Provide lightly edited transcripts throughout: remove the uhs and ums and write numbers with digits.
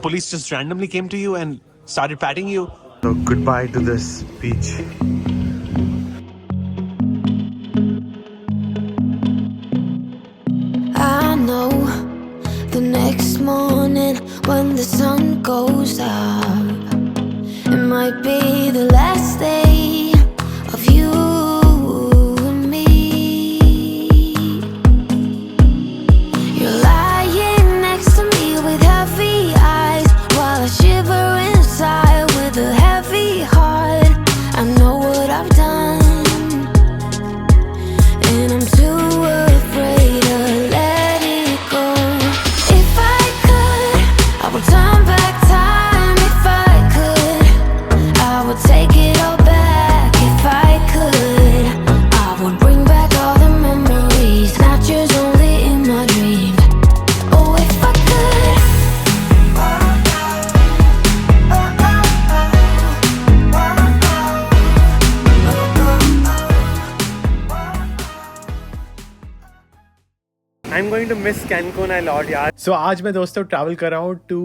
police just randomly came to you and started patting you. So goodbye to this beach. I know the next morning when the sun goes up, it might be the last day of you and me. You're lying next to me with heavy eyes while I shiver inside with a heavy heart. I know what I've done, and I'm too afraid to let it go. If I could, I would turn back time. If I could, I would take it all back. If I could, I would bring back all the memories, not just only in my dreams. Oh, if I could. I'm going to miss Cancun a lot, यार. So आज मैं दोस्तों travel कर रहा हूँ to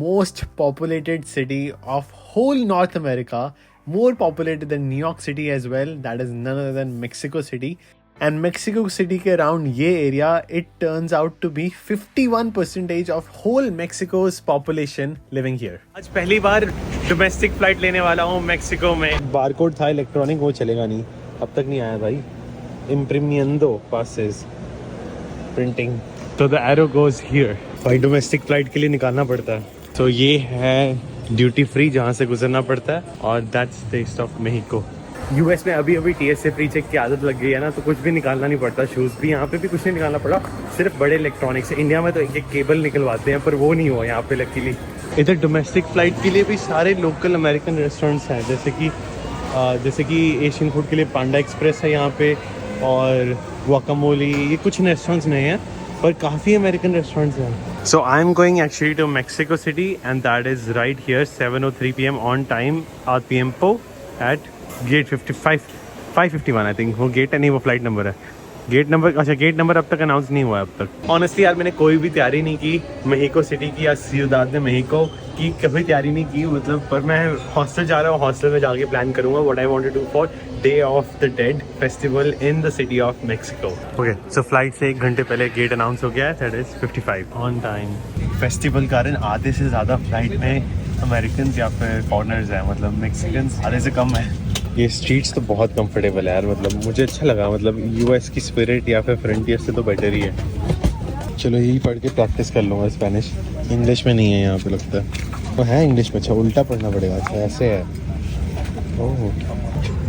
most populated city of whole North America, more populated than New York City as well. That is none other than Mexico City. And Mexico City के around ये area, it turns out to be 51% of whole Mexico's population living here. आज पहली बार domestic flight लेने वाला हूँ Mexico में. Barcode था electronic, वो चलेगा नहीं, अब तक नहीं आया भाई. Imprimiendo passes. Printing. So the arrow goes here. भाई डोमेस्टिक फ्लाइट के लिए निकालना पड़ता है. तो ये है ड्यूटी फ्री जहाँ से गुजरना पड़ता है, और that's taste of Mexico. US में अभी TSA प्री चेक की आदत लग गई है ना, तो कुछ भी निकालना नहीं पड़ता. शूज़ भी, यहाँ पे भी कुछ नहीं निकालना पड़ा, सिर्फ बड़े इलेक्ट्रॉनिक्स. इंडिया में तो एक केबल निकलवाते हैं, पर वो नहीं हुआ यहाँ पे लकीली. इधर डोमेस्टिक फ़्लाइट के लिए भी सारे लोकल अमेरिकन रेस्टोरेंट्स हैं, जैसे कि एशियन फूड के लिए पांडा एक्सप्रेस है यहाँ पे, और वाकामोली. ये कुछ रेस्टोरेंट्स नहीं हैं, पर काफ़ी अमेरिकन रेस्टोरेंट्स हैं. So I am going actually to Mexico City, and that is right here 7:03 PM on time at Tiempo at gate 551 I think. वो गेट नहीं, वो फ्लाइट नंबर है. गेट नंबर अब तक अनाउंस नहीं हुआ है अब तक. ऑनेस्टली यार मैंने कोई भी तैयारी नहीं की मेक्सिको सिटी की या सिउदाद de मेक्सिको की, कभी तैयारी नहीं की मतलब. पर मैं हॉस्टल जा रहा हूँ, हॉस्टल में जाके प्लान करूँगा what I want to do for day of the dead festival in the city of Mexico. Okay, so flight से 1 घंटे पहले गेट अनाउंस हो गया है, that is 55 on time. Festival कारण आधे से ज़्यादा फ्लाइट में अमेरिकन या फिर फॉरनर्स हैं, मतलब मेक्सिकन्स आधे से कम है. ये स्ट्रीट्स तो बहुत कंफर्टेबल है यार, मतलब मुझे अच्छा लगा. मतलब यूएस की स्पिरिट या फिर फ्रंटियर से तो बेटर ही है. चलो यही पढ़ के प्रैक्टिस कर लूँगा स्पेनिश. इंग्लिश में नहीं है यहाँ पे लगता है, तो है इंग्लिश में. अच्छा, उल्टा पढ़ना पड़ेगा. अच्छा ऐसे है. ओह,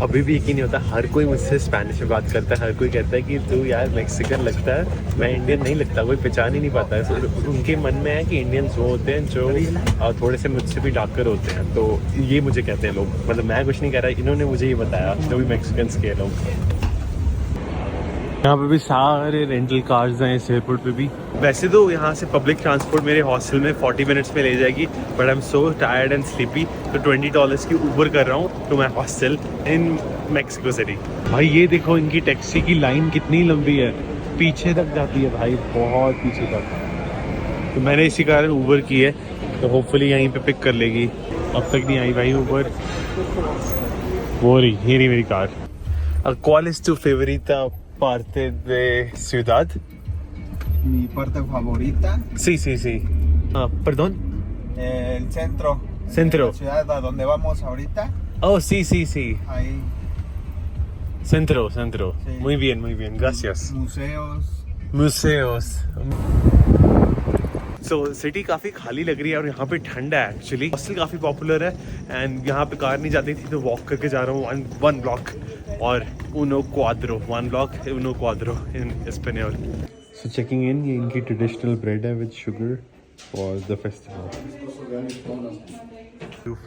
अभी भी यकीन नहीं होता. हर कोई मुझसे स्पेनिश में बात करता है, हर कोई कहता है कि तू यार मेक्सिकन लगता है, मैं इंडियन नहीं लगता. कोई पहचान ही नहीं पाता है. उनके मन में है कि इंडियंस वो होते हैं जो थोड़े से मुझसे भी डाकर होते हैं. तो ये मुझे कहते हैं लोग, मतलब मैं कुछ नहीं कह रहा, इन्होंने मुझे ये बताया, जो भी मेक्सिकन्स के लोग. यहाँ पे भी सारे रेंटल कार्स हैं इस एयरपोर्ट पे भी. वैसे तो यहाँ से पब्लिक ट्रांसपोर्ट मेरे हॉस्टल में 40 मिनट्स में ले जाएगी, but I am so tired and sleepy, तो $20 की ऊबर कर रहा हूँ to my hostel in Mexico City. भाई ये देखो, इनकी टैक्सी की लाइन कितनी लंबी है, पीछे तक जाती है भाई, बहुत पीछे तक. तो मैंने इसी कारण ऊबर की है, तो होपफुली यहीं पे पिक कर लेगी. अब तक नहीं आई भाई ऊबर. वो रही, ये रही मेरी car. ¿Cuál es tu favorita parte de ciudad? Mi parte favorita, Sí. Perdón. el centro. Centro. De la ciudad a donde vamos ahorita. Oh, sí. Ahí, Centro. Sí. Muy bien. Gracias. museos. So, city काफ़ी खाली लग रही है, और यहाँ पे ठंड है एक्चुअली. हॉस्टल काफ़ी पॉपुलर है, एंड यहाँ पे कार नहीं जाती थी, तो वॉक करके जा रहा हूँ वन ब्लॉक. और uno cuadro इन स्पेनियोल. So checking in. ये इनकी ट्रेडिशनल ब्रेड है with sugar for the festival.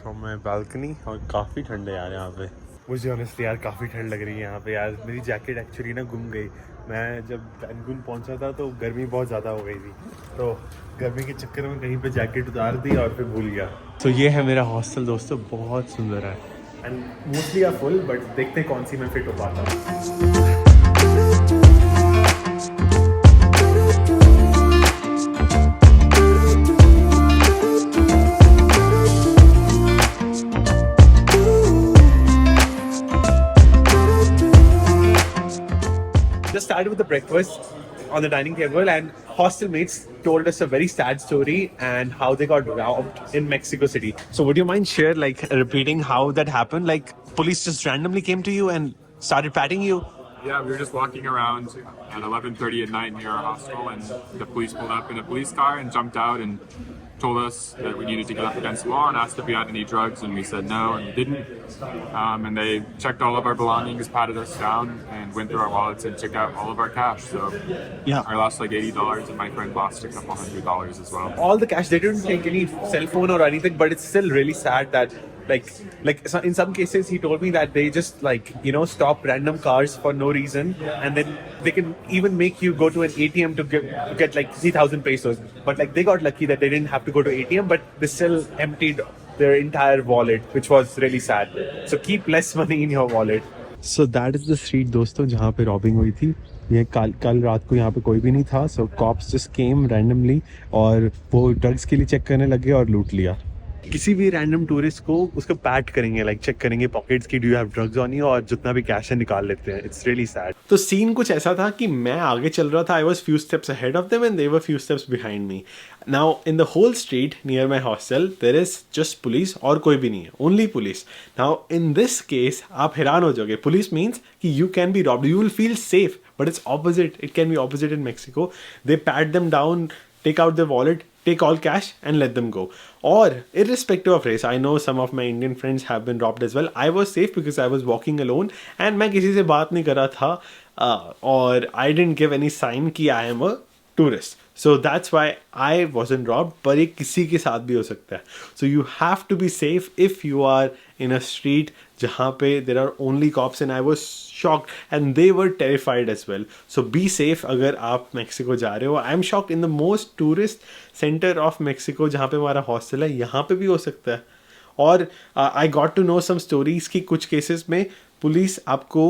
From my balcony. और काफ़ी ठंड है यार यहाँ पे. मुझे ऑनेस्टली यार काफ़ी ठंड लग रही है यहाँ पे यार. मेरी जैकेट एक्चुअली ना गुम गई. मैं जब कैंकुन पहुँचा था तो गर्मी बहुत ज़्यादा हो गई थी, तो गर्मी के चक्कर में कहीं पे जैकेट उतार दी और फिर भूल गया. तो ये है मेरा हॉस्टल दोस्तों, बहुत सुंदर है, and mostly are full, but देखते हैं कौन सी मैं फिट हो पाता हूँ. started with the breakfast on the dining table, and hostel mates told us a very sad story and how they got robbed in Mexico City. So would you mind share like repeating how that happened? Like police just randomly came to you and started patting you? Yeah, we were just walking around at 11:30 at night near our hostel, and the police pulled up in a police car and jumped out and told us that we needed to get up against the wall and asked if we had any drugs, and we said no and we didn't. And they checked all of our belongings, patted us down, and went through our wallets and took out all of our cash. So Yeah. I lost like $80, and my friend lost a couple $100 as well. All the cash, they didn't take any cell phone or anything, but it's still really sad that so in some cases he told me that they just stop random cars for no reason, and then they can even make you go to an ATM to get like 3,000 pesos, but like they got lucky that they didn't have to go to ATM, but they still emptied their entire wallet, which was really sad. So keep less money in your wallet. So that is the street दोस्तों जहाँ पे robbing हुई थी. ये कल रात को यहाँ पे कोई भी नहीं था, so cops just came randomly और वो ड्रग्स के लिए चेक करने लगे और लूट लिया. किसी भी रैंडम टूरिस्ट को उसको पैट करेंगे, लाइक चेक करेंगे पॉकेट्स की, do you have drugs on you, और जितना भी कैश है निकाल लेते हैं. It's really sad. तो सीन कुछ ऐसा था कि मैं आगे चल रहा था, I was few steps ahead of them and they were few steps behind me. Now in the whole street near my hostel there is just police और कोई भी नहीं है, only police. Now in this case आप हैरान हो जाओगे. Police means कि you can be robbed, you will feel safe, but it's opposite. It can be opposite in Mexico. They pat them down, take out their wallet, take all cash and let them go. Or irrespective of race, I know some of my Indian friends have been robbed as well. I was safe because I was walking alone and मैं किसी से बात नहीं कर रहा था और I didn't give any sign कि I am a tourist. So that's why I wasn't robbed. पर ये किसी के साथ भी हो सकता है. So you have to be safe if you are in a street जहाँ पे there are only cops, and I was shocked and they were terrified as well. So be safe अगर आप मेक्सिको जा रहे हो. I'm shocked in the most tourist center of Mexico जहाँ पे हमारा हॉस्टल है, यहाँ पे भी हो सकता है. और I got to know some stories कि कुछ केसेस में पुलिस आपको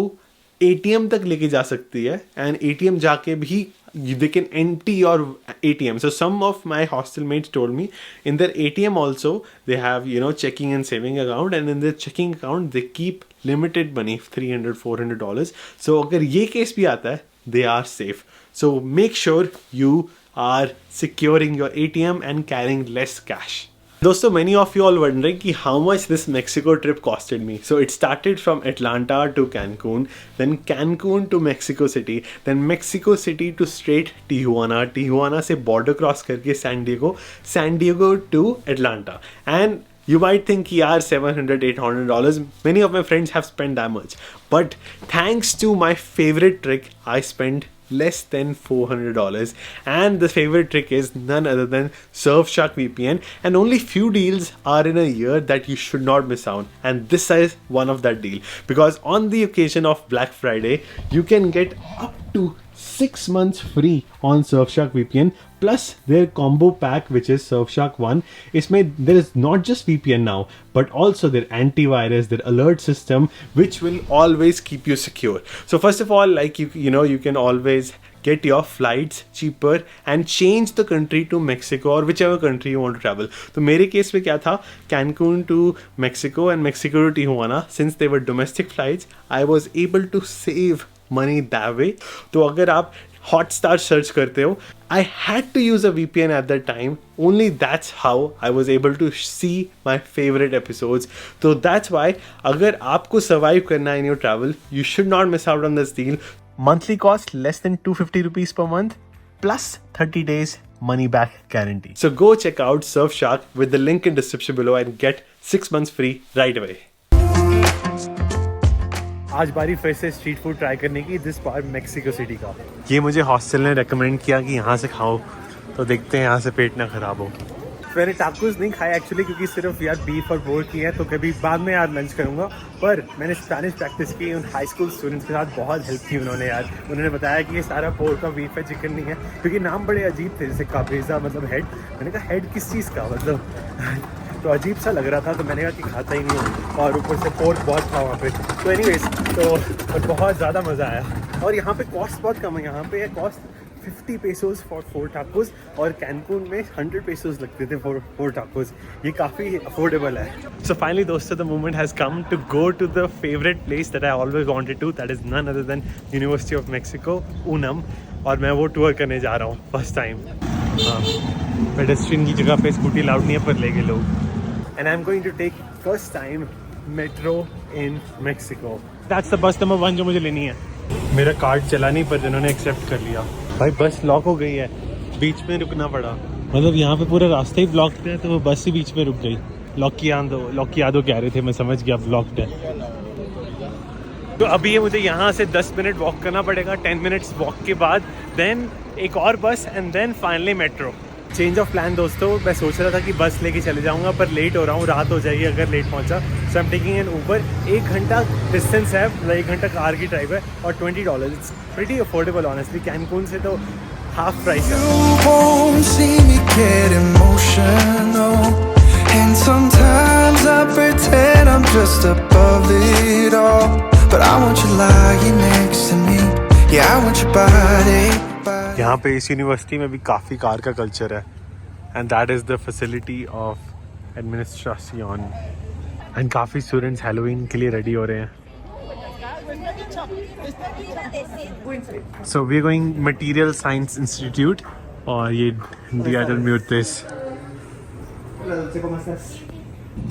ATM तक लेके जा सकती है, and ATM जाके भी they can empty your ATM. So some of my hostel mates told me in their ATM also they have checking and saving account, and in their checking account they keep limited money, $300-400. So अगर ये case भी आता है, they are safe. So make sure you are securing your ATM and carrying less cash. दोस्तों, many of you all wondering कि how much this Mexico trip costed me. So it started from Atlanta to Cancun, then Cancun to Mexico City, then Mexico City to straight Tijuana, Tijuana से border cross करके San Diego to Atlanta. And you might think yaar $700-800, many of my friends have spent that much, but thanks to my favorite trick, I spent less than $400, and the favorite trick is none other than Surfshark VPN, and only few deals are in a year that you should not miss out, and this is one of that deal, because on the occasion of Black Friday you can get up to 6 months free on Surfshark VPN plus their combo pack, which is Surfshark One. There is not just VPN now, but also their antivirus, their alert system, which will always keep you secure. So first of all, like you can always get your flights cheaper and change the country to Mexico or whichever country you want to travel. तो मेरे case में क्या था, Cancun to Mexico and Mexico to Tijuana, since they were domestic flights, I was able to save money that way. तो अगर आप Hotstar search करते हो, I had to use a VPN at that time. Only that's how I was able to see my favorite episodes. So that's why अगर आपको survive करना है in your travel, you should not miss out on this deal. Monthly cost less than 250 rupees per month plus 30 days money back guarantee. So go check out Surfshark with the link in description below and get 6 months free right away. आज बारी फिर से street food try करने की, this bar Mexico city का. ये मुझे hostel ने रेकमेंड किया कि यहाँ से खाओ, तो देखते हैं यहाँ से पेट ना खराब हो. मैंने टाकोस नहीं खाया एक्चुअली, क्योंकि सिर्फ यार बीफ और पोर्क की है, तो कभी बाद में यार लंच करूँगा. पर मैंने स्पेनिश प्रैक्टिस की उन हाई स्कूल स्टूडेंट्स के साथ, बहुत हेल्प की उन्होंने यार. उन्होंने बताया कि ये सारा पोर्क का बीफ है, चिकन नहीं है, क्योंकि नाम बड़े अजीब थे, जैसे काबरेजा मतलब हेड. मैंने कहा हेड किस चीज़ का, मतलब तो अजीब सा लग रहा था, तो मैंने कहा कि खाता ही नहीं हूँ. और ऊपर से पोर्क बहुत था वहाँ पे. तो एनीवेज, तो बहुत ज़्यादा मज़ा आया. और यहाँ पे कॉस्ट बहुत कम है, यहाँ पे है कॉस्ट 50 pesos for 4 tacos और कैनकून में 100 pesos लगते थे for 4 tacos. ये काफ़ी affordable है. So finally दोस्तों, the moment has come to go to the favorite place that I always wanted to. That is none other than University of Mexico, UNAM. और मैं वो टूर करने जा रहा हूँ फर्स्ट टाइम. पेडेस्ट्रियन की जगह पे स्कूटी अलाउड नहीं है, पर ले गए लोग. And I'm going to take first time metro in Mexico. That's the bus number 1 जो मुझे लेनी है. मेरा कार्ड चला नहीं, पर इन्होंने एक्सेप्ट कर लिया. भाई बस लॉक हो गई है, बीच में रुकना पड़ा. मतलब यहाँ पे पूरा रास्ता ही ब्लॉक है, तो वो बस ही बीच में रुक गई. लॉक किया दो कह रहे थे, मैं समझ गया ब्लॉक्ड है. तो अभी ये मुझे यहाँ से 10 मिनट वॉक करना पड़ेगा. 10 मिनट्स वॉक के बाद देन एक और bus and then finally metro. Change of plan दोस्तों. मैं सोच रहा था कि बस लेके चले जाऊंगा, पर लेट हो रहा हूँ, रात हो जाएगी अगर लेट पहुंचा. So I am taking an Uber. 1 घंटा डिस्टेंस है, मतलब 1 घंटा कार की ड्राइव है और $20. It's pretty affordable honestly. Cancun से तो हाफ प्राइस है. You won't see me get emotional, and sometimes I pretend I'm just above it all, but I want you lying next to me. Yeah, I want your body. यहाँ पे इस university में भी काफ़ी car का culture है. And that is the facility of administration. And काफ़ी students Halloween के लिए रेडी हो रहे हैं. So we are going material science institute. और ये दिया म्यूटिस.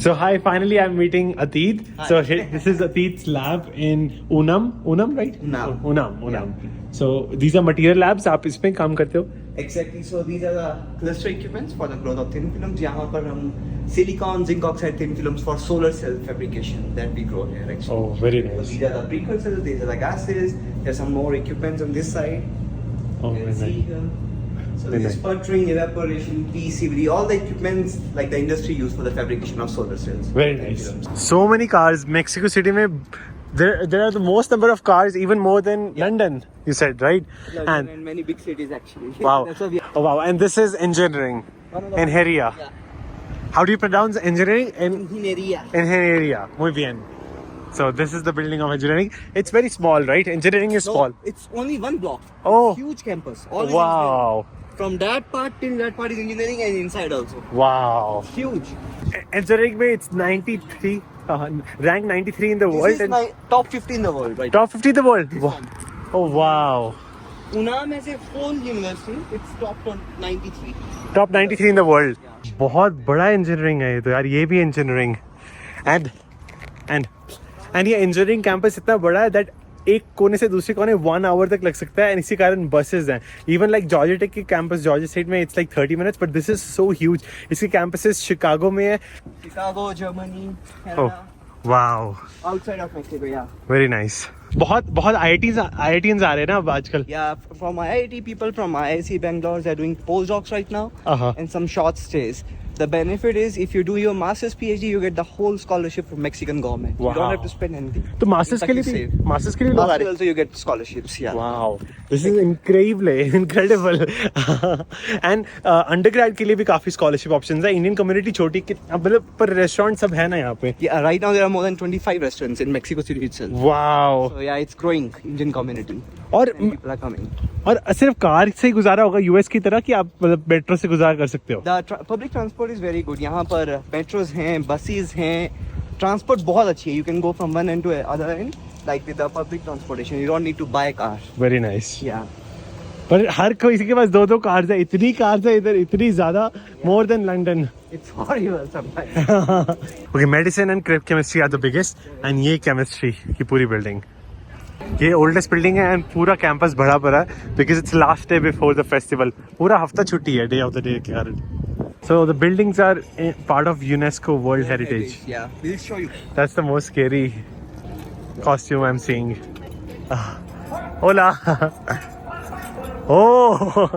So hi, finally I'm meeting Atit. Hi. So this is Atit's lab in UNAM, right? UNAM. So these are material labs. आप इसमें काम करते हो? Exactly. So these are the cluster equipments for the growth of thin films. यहाँ पर हम silicon, zinc oxide thin films for solar cell fabrication that we grow here. Actually. Oh, very So nice. these are the precursors. These are the gases. There's some more equipments on this side. Oh, You very can see nice. here. So Very this is nice. sputtering, evaporation, PCVD, all the equipments like the industry use for the fabrication of solar cells. Very Thin nice. films. So many cars. Mexico City में there are the most number of cars, even more than London. You said, right? London and many big cities actually. Wow. That's why we Oh wow. And this is engineering. Ingeniería. Yeah. How do you pronounce engineering? Ingeniería. Ingeniería. Muy bien. So this is the building of engineering. It's very small, right? Engineering is small. No, it's only one block. Oh. Huge campus. All is engineering. Wow. From that part till that part is engineering and inside also. Wow. Huge. Engineering में it's 93, ranked 93 in the This world is and my top 50 in the world right top 50 in the world. Wow. Oh wow. now. UNAM as a whole university, it's top 93. Top 93 in the world. बहुत बड़ा engineering है ये तो यार. ये भी engineering. And ये engineering campus इतना बड़ा है that एक कोने से दूसरे कोने 1 hour तक लग सकता है. एंड इसी कारण बसेस हैं. इवन लाइक जॉर्जिया टेक की कैंपस जॉर्जिया स्टेट में it's like 30 minutes, but this is so huge. इसके कैंपसेस शिकागो में है. Chicago, Germany, oh Canada, wow. outside of Mexico, yeah. Very nice. बहुत IITians आ रहे हैं ना अब आजकल. Yeah, from IIT people from IIC Bangalore, they're doing postdocs right now and some short stays. The benefit is if you do your master's PhD, you get the whole scholarship from Mexican government. Wow. You don't have to spend anything. तो masters के लिए In fact, भी you save. Masters के लिए लोग आ Master's रहे हैं. also you get scholarships, yeah. Wow, this is incredible. And undergrad के लिए भी काफी scholarship options है. Indian community छोटी मतलब पर restaurant सब है ना यहाँ पे. Yeah, right now there are more than 25 restaurants in Mexico City itself. Wow. So yeah, it's growing Indian community. और And people are coming. और सिर्फ कार से ही गुजारा होगा यूएस की तरह कि आप मतलब मेट्रो से गुजार कर सकते हो. The public transport is very good. यहाँ पर metros हैं, buses हैं, transport बहुत अच्छी है. You can go from one end to other end, like with the public transportation. You don't need to buy a car. Very nice. Yeah. पर हर किसी के पास 2 कार्स है. इतनी कार्स है इधर, इतनी ज्यादा, more than London. It's horrible sometimes. Okay, medicine and chemistry are the biggest, and ये chemistry की पूरी बिल्डिंग. ये ओल्डेस्ट बिल्डिंग है एंड पूरा कैंपस भरा पड़ा है because it's last day before the festival. पूरा हफ्ता छुट्टी है डे ऑफ द डे के कारण. So the buildings are part of UNESCO world heritage. Yeah, we'll show you. That's the most scary costume I'm seeing. Hola. Oh,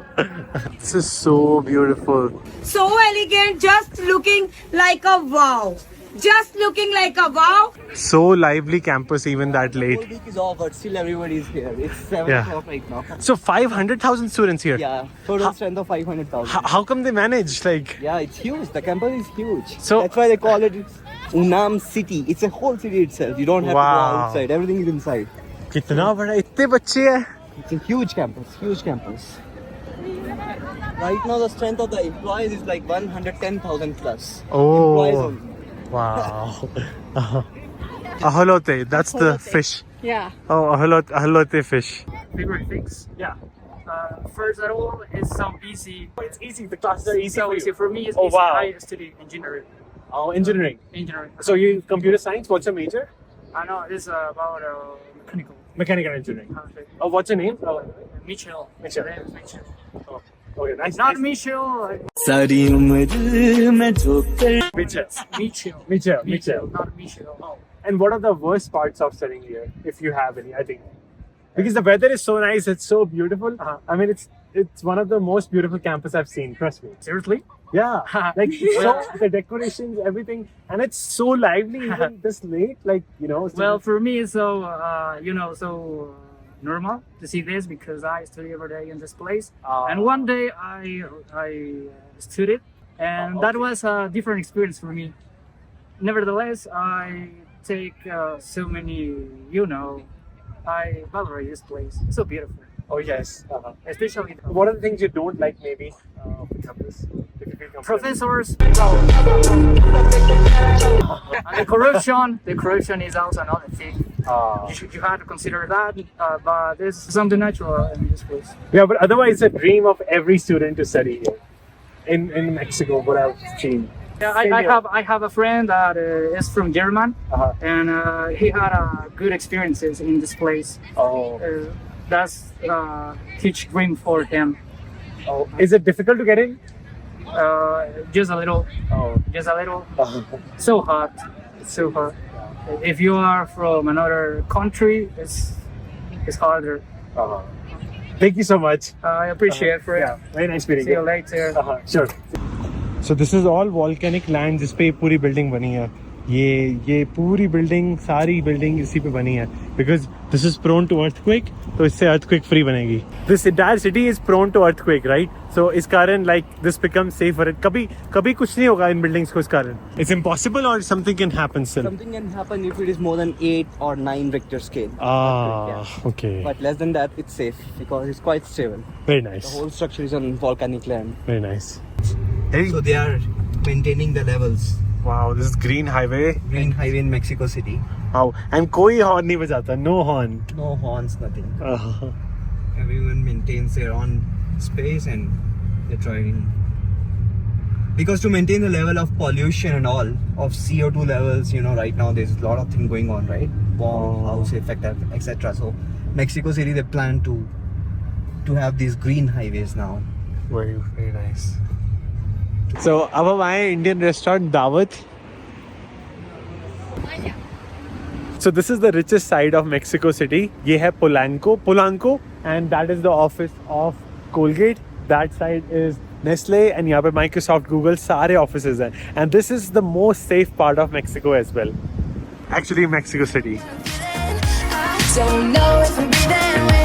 this is so beautiful. So elegant, just looking like a wow. Just looking like a wow. So lively campus even that The late. whole week is over, still everybody is here. It's 7 Yeah. o'clock right now. So 500,000 students here. Yeah, total strength of 500,000. How come they manage? Like, Yeah, it's huge. The campus is huge. So- that's why they call it UNAM City. It's a whole city itself. You don't have to Wow. go outside. Everything is inside. कितना बड़ा, इतने बच्चे हैं. It's a huge campus. Huge campus. Right now, the strength of the employees is like 110,000 plus. Employees Oh, only. wow. Aholote, that's the fish. Yeah. Oh, aholote fish. Favorite things? Yeah. First of all, it's so easy. It's easy. The classes are easy So for easy you. for me. It's Oh, easy. wow. I study engineering. Oh, engineering. Engineering. So you computer science? What's your major? I know it's about mechanical. Mechanical engineering. Okay. Oh, what's your name? Oh, Mitchell. Mitchell. My name is Mitchell. okay, nice. Not nice. Mitchell. Mitchell. Mitchell. Mitchell. Not Mitchell. Oh. And what are the worst parts of studying here, if you have any? I think because the weather is so nice, it's so beautiful. I mean, it's one of the most beautiful campus I've seen. Trust me. Seriously? Yeah, like it's so the decorations, everything, and it's so lively even this late. Like Well, for me, it's so normal to see this because I study every day in this place. And one day I studied, and that was a different experience for me. Nevertheless, I take so many, I valorate this place. It's so beautiful, oh yes. especially What are the things you don't like, maybe, of the campus? If you feel comfortable? professors. And the corruption. The corruption is also another thing. You have to consider that, but there's something natural in this place. Yeah, but otherwise, it's a dream of every student to study here in Mexico. What I've seen. Yeah, Same I here. have a friend that is from German, and he had good experiences in this place. Oh. That's a huge dream for him. Oh, is it difficult to get in? Just a little, Oh. just a little. So hot, it's so hot. If you are from another country, it's harder. Thank you so much. I appreciate for it. Yeah, very nice meeting See you later. Sure. So this is all volcanic land जिस पे ये पूरी building बनी है. ये पूरी building, सारी building इसी पे बनी है. Because this is prone to earthquake, तो इससे earthquake free बनेगी. This entire city is prone to earthquake, right? So इस कारण like this becomes safer. कभी कुछ नहीं होगा इन buildings को इस कारण. It's impossible or something can happen still. Something can happen if it is more than 8 or 9 Richter scale. Ah, okay. But less than that, it's safe because it's quite stable. Very The nice. whole structure is on volcanic land. Very nice. So they are maintaining the levels. Wow, this is green highway. Green highway in Mexico City. Wow, and कोई horn नहीं बजाता. No horn. No horns, nothing. Everyone maintains their own space and they're driving. Because to maintain the level of pollution and all, of CO2 levels, right now there's a lot of things going on, right? Bomb, house effect, etc. So Mexico City, they plan to have these green highways now. Very, very nice. So अब हम आए Indian restaurant Daawat. So this is the richest side of Mexico City. ये है Polanco, and that is the office of Colgate. That side is Nestle, and यहाँ पे Microsoft, Google, सारे offices हैं. And this is the most safe part of Mexico as well. Actually, Mexico City. Don't know if I'm breathing.